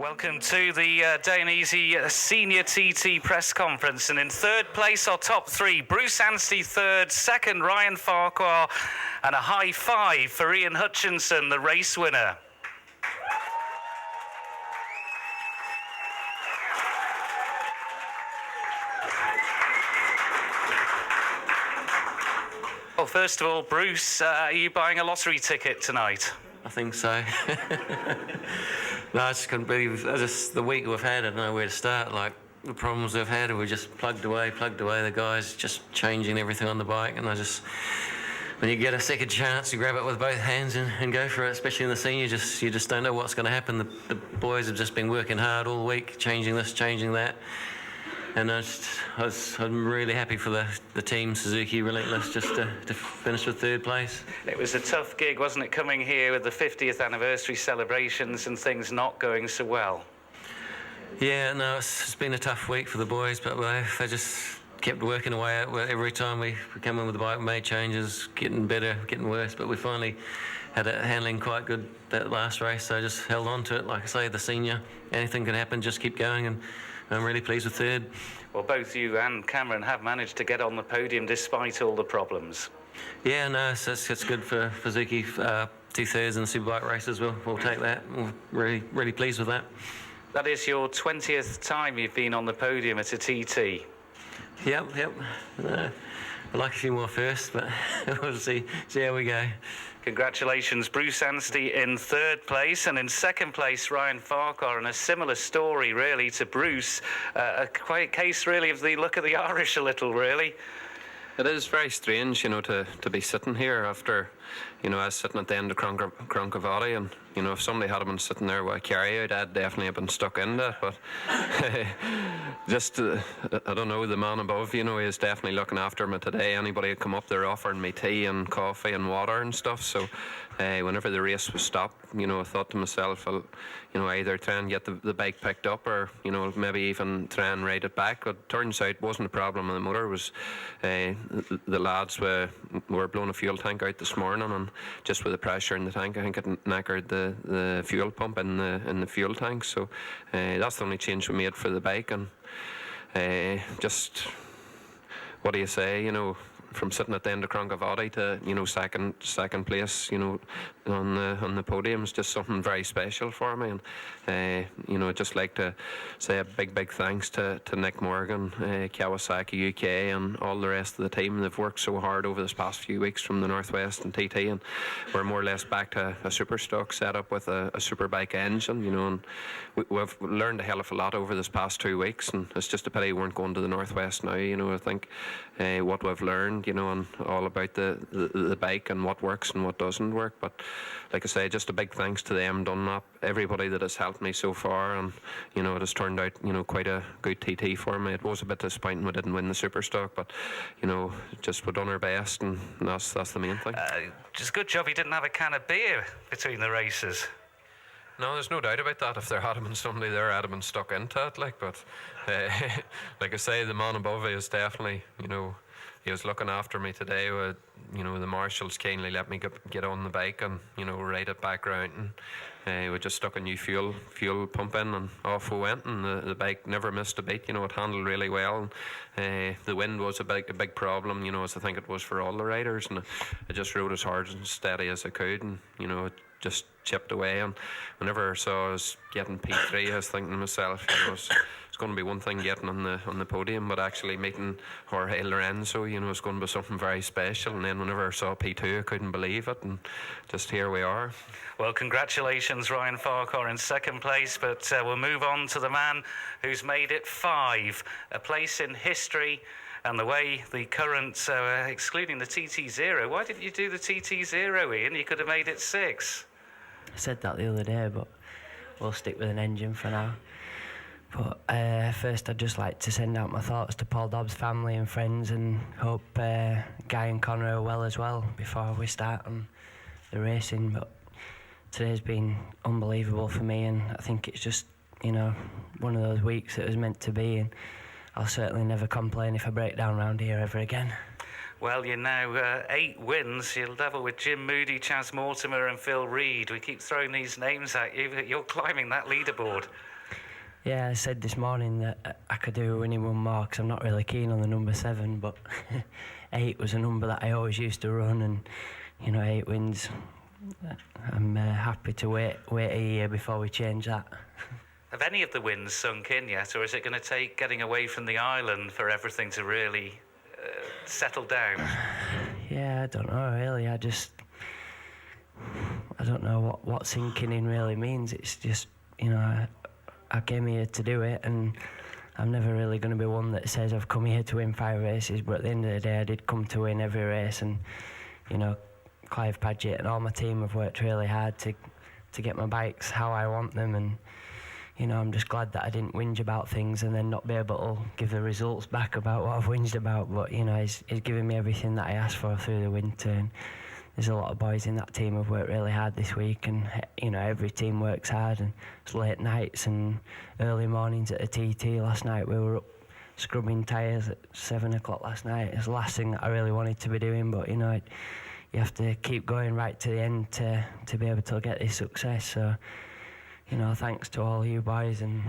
Welcome to the Dainese Senior TT press conference, and in third place are top three: Bruce Anstey third, second Ryan Farquhar, and a high five for Ian Hutchinson, the race winner. Well, first of all, Bruce, are you buying a lottery ticket tonight? I think so. No, I just couldn't believe the week we've had. I don't know where to start. Like, the problems we've had, we just plugged away. The guys just changing everything on the bike, and when you get a second chance, you grab it with both hands and go for it. Especially in the senior, you just don't know what's going to happen. The boys have just been working hard all week, changing this, changing that. And I'm really happy for the team, Suzuki Relentless, just to finish with third place. It was a tough gig, wasn't it, coming here with the 50th anniversary celebrations and things not going so well? Yeah, no, it's been a tough week for the boys, but they just kept working away at it. Every time we come in with the bike, we made changes, getting better, getting worse, but we finally had it handling quite good that last race, so I just held on to it. Like I say, the senior, anything can happen, just keep going, and I'm really pleased with third. Well, both you and Cameron have managed to get on the podium despite all the problems. Yeah, no, it's good for Suzuki. 2 thirds in the Superbike races, we'll take that. We're really pleased with that. That is your 20th time you've been on the podium at a TT. Yep. I'd like a few more first, but we'll see how we go. Congratulations, Bruce Anstey in third place, and in second place Ryan Farquhar, and a similar story really to Bruce, a quiet case really of the look of the Irish a little really. It is very strange, to be sitting here after, I was sitting at the end of Cronkovati, and, if somebody had been sitting there with a carry-out, I'd definitely have been stuck into it, but I don't know, the man above, he is definitely looking after me today. Anybody who come up there offering me tea and coffee and water and stuff, so whenever the race was stopped, I thought to myself, I'll, either try and get the bike picked up or, maybe even try and ride it back. But turns out it wasn't a problem with the motor. It was the lads were blowing a fuel tank out this morning, and just with the pressure in the tank, I think it knackered the fuel pump in the fuel tank. So that's the only change we made for the bike, and just, what do you say, from sitting at the end of Cronkovati to second place on the podium is just something very special for me, and I'd just like to say a big thanks to Nick Morgan, Kawasaki UK, and all the rest of the team. They've worked so hard over this past few weeks from the Northwest and TT, and we're more or less back to a super stock setup with a superbike engine, and we've learned a hell of a lot over this past 2 weeks, and it's just a pity we weren't going to the Northwest now. I think what we've learned, and all about the bike and what works and what doesn't work. But like I say, just a big thanks to them, Dunlop, everybody that has helped me so far, and it has turned out quite a good TT for me. It was a bit disappointing we didn't win the Superstock, but just we've done our best, and that's the main thing. Just good job you didn't have a can of beer between the races. No, there's no doubt about that. If there had been somebody there, I'd have been stuck into it. But like I say, the man above is definitely, he was looking after me today. With, the marshals kindly let me get on the bike and ride it back round, and we just stuck a new fuel pump in, and off we went. And the bike never missed a beat. It handled really well. And, the wind was a big problem. As I think it was for all the riders, and I just rode as hard and steady as I could, and it just chipped away. And whenever I saw I was getting P3, I was thinking to myself, it's going to be one thing getting on the podium, but actually meeting Jorge Lorenzo, it's going to be something very special. And then whenever I saw P2, I couldn't believe it, and just here we are. Well, congratulations, Ryan Farquhar in second place, but we'll move on to the man who's made it 5, a place in history. And the way the current, excluding the TT0, why didn't you do the TT0, Ian? You could have made it 6. I said that the other day, but we'll stick with an engine for now. But first, I'd just like to send out my thoughts to Paul Dobbs' family and friends, and hope Guy and Connor are well as well before we start on the racing. But today's been unbelievable for me, and I think it's just, one of those weeks that was meant to be, and I'll certainly never complain if I break down around here ever again. Well, you're now 8 wins. You're level with Jim Moody, Chas Mortimer and Phil Reed. We keep throwing these names at you. You're climbing that leaderboard. Yeah, I said this morning that I could do winning one more because I'm not really keen on the number 7, but 8 was a number that I always used to run, and 8 wins. I'm happy to wait a year before we change that. Have any of the wins sunk in yet, or is it going to take getting away from the island for everything to really settle down? Yeah, I don't know really. I don't know what sinking in really means. It's just, I came here to do it, and I'm never really going to be one that says I've come here to win 5 races, but at the end of the day I did come to win every race, and Clive Paget and all my team have worked really hard to get my bikes how I want them, and I'm just glad that I didn't whinge about things and then not be able to give the results back about what I've whinged about. But he's given me everything that I asked for through the winter, and there's a lot of boys in that team who've worked really hard this week, and every team works hard, and it's late nights and early mornings at the TT. Last night we were up scrubbing tyres at 7 o'clock last night. It's the last thing that I really wanted to be doing, but you have to keep going right to the end to be able to get this success. So thanks to all you boys and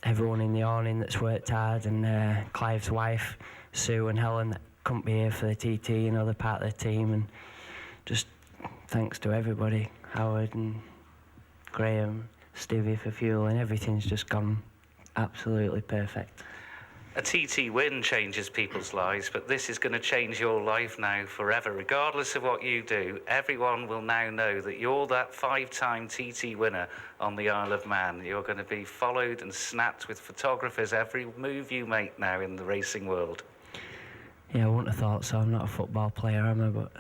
everyone in the awning that's worked hard, and Clive's wife Sue and Helen that couldn't be here for the TT, they're part of the team, and just thanks to everybody, Howard and Graham, Stevie for fuel, and everything's just gone absolutely perfect. A TT win changes people's lives, but this is going to change your life now forever. Regardless of what you do, everyone will now know that you're that 5-time TT winner on the Isle of Man. You're going to be followed and snapped with photographers every move you make now in the racing world. Yeah, I wouldn't have thought so. I'm not a football player, am I? But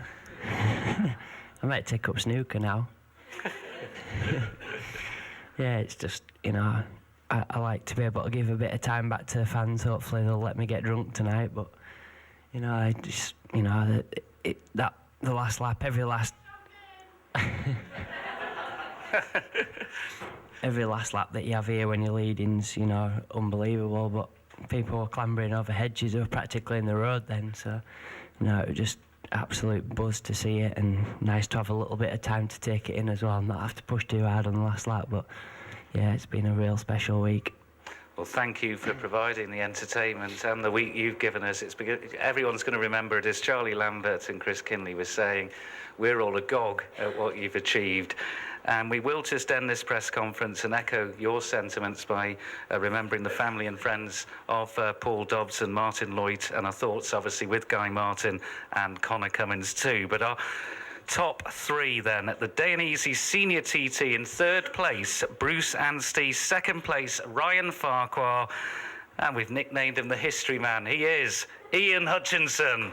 I might take up snooker now. Yeah, it's just, I like to be able to give a bit of time back to the fans. Hopefully they'll let me get drunk tonight, but I just the last lap, every last lap that you have here when you're leading's unbelievable. But people were clambering over hedges, they were practically in the road then, so it was just absolute buzz to see it, and nice to have a little bit of time to take it in as well and not have to push too hard on the last lap. But yeah, it's been a real special week. Well, thank you for providing the entertainment and the week you've given us. Everyone's going to remember it, as Charlie Lambert and Chris Kinley were saying. We're all agog at what you've achieved. And we will just end this press conference and echo your sentiments by remembering the family and friends of Paul Dobbs and Martin Lloyd, and our thoughts obviously with Guy Martin and Connor Cummins too. But our top 3 then at the Dainese Senior TT: in 3rd place, Bruce Anstey; 2nd place, Ryan Farquhar; and we've nicknamed him the History Man. He is Ian Hutchinson.